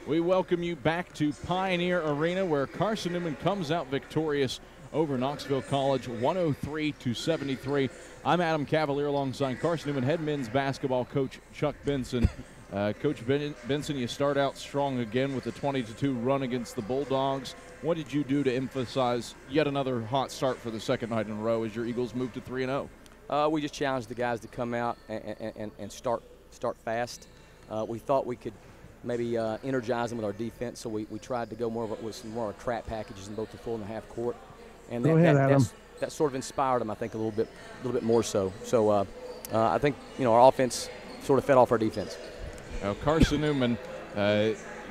We welcome you back to Pioneer Arena, where Carson-Newman comes out victorious over Knoxville College, 103-73. I'm Adam Cavalier alongside Carson-Newman head men's basketball coach Chuck Benson. Coach Benson, you start out strong again with a 20-2 run against the Bulldogs. What did you do to emphasize yet another hot start for the second night in a row as your Eagles move to 3-0? We just challenged the guys to come out and start fast. We thought we could maybe energize them with our defense, so we tried to go with some more trap packages in both the full and the half court. And that sort of inspired them, I think, a little bit more so. So I think our offense sort of fed off our defense. Now Carson-Newman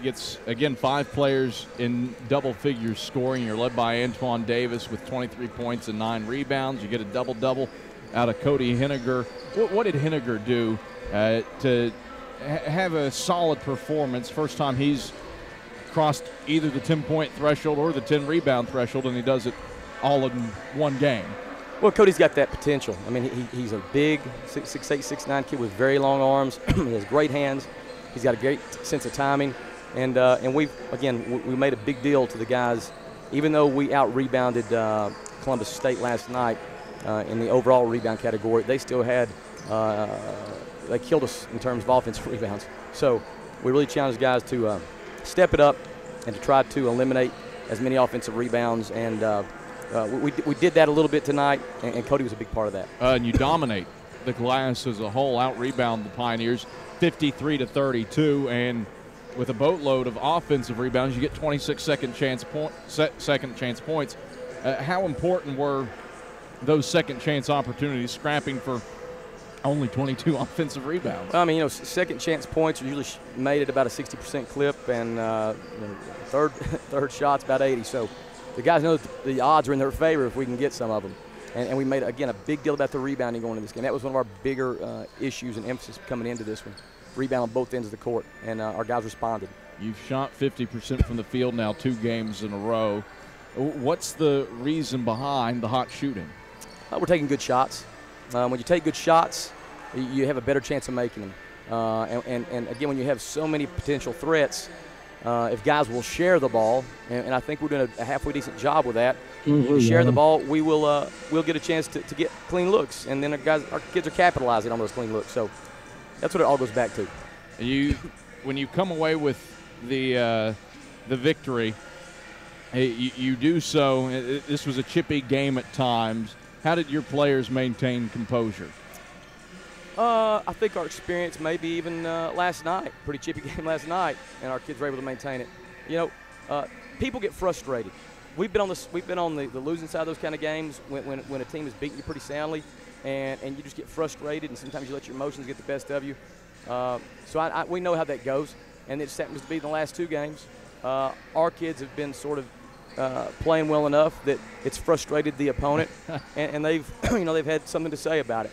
gets, again, 5 players in double figures scoring. You're led by Antoine Davis with 23 points and 9 rebounds. You get a double-double out of Cody Henniger. What did Henniger do to have a solid performance? First time he's crossed either the 10-point threshold or the 10-rebound threshold, and he does it all in one game. Well, Cody's got that potential. I mean, he's a big 6'8", 6'9" kid with very long arms. He has great hands. He's got a great sense of timing. And we made a big deal to the guys. Even though we out-rebounded Columbus State last night in the overall rebound category, they still had they killed us in terms of offensive rebounds. So we really challenged guys to step it up and to try to eliminate as many offensive rebounds. And we did that a little bit tonight, and Cody was a big part of that. And you dominate the glass as a whole, out-rebound the Pioneers 53-32, and with a boatload of offensive rebounds, you get 26 second chance points. How important were those second chance opportunities, scrapping for only 22 offensive rebounds? I mean, second chance points are usually made at about a 60% clip, and third shot's about 80. So the guys know that the odds are in their favor if we can get some of them. And we made, again, a big deal about the rebounding going into this game. That was one of our bigger issues and emphasis coming into this one. Rebound on both ends of the court, and our guys responded. You've shot 50% from the field now 2 games in a row. What's the reason behind the hot shooting? We're taking good shots. When you take good shots, you have a better chance of making them. And again, when you have so many potential threats, if guys will share the ball, and I think we're doing a halfway decent job with that. Share the ball, we'll get a chance to get clean looks, and then our kids are capitalizing on those clean looks. So that's what it all goes back to. When you come away with the victory, you do so. This was a chippy game at times. How did your players maintain composure? I think our experience, maybe even last night, pretty chippy game last night, and our kids were able to maintain it. People get frustrated. We've been on the losing side of those kind of games when a team is beating you pretty soundly, and you just get frustrated, and sometimes you let your emotions get the best of you. So we know how that goes, and it just happens to be in the last 2 games. Our kids have been sort of playing well enough that it's frustrated the opponent, and they've had something to say about it.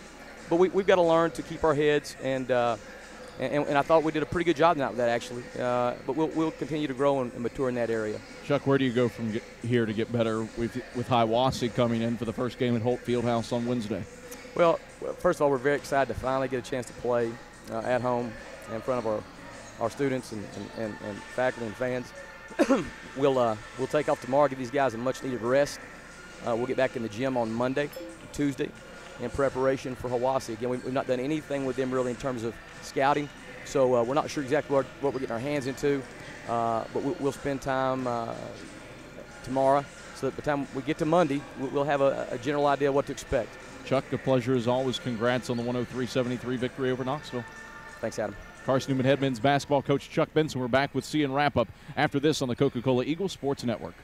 But we've got to learn to keep our heads, and I thought we did a pretty good job tonight with that, actually. But we'll continue to grow and mature in that area. Chuck, where do you go from here to get better with Hiawassee coming in for the first game at Holt Fieldhouse on Wednesday? Well, first of all, we're very excited to finally get a chance to play at home in front of our students and faculty and fans. We'll take off tomorrow, give these guys a much-needed rest. We'll get back in the gym on Monday, Tuesday, in preparation for Hiawassee. Again, we've not done anything with them really in terms of scouting, so we're not sure exactly what we're getting our hands into, but we'll spend time tomorrow, so that by the time we get to Monday, we'll have a general idea of what to expect. Chuck, a pleasure as always. Congrats on the 103-73 victory over Knoxville. Thanks, Adam. Carson-Newman head men's basketball coach Chuck Benson. We're back with CN Wrap-Up after this on the Coca-Cola Eagles Sports Network.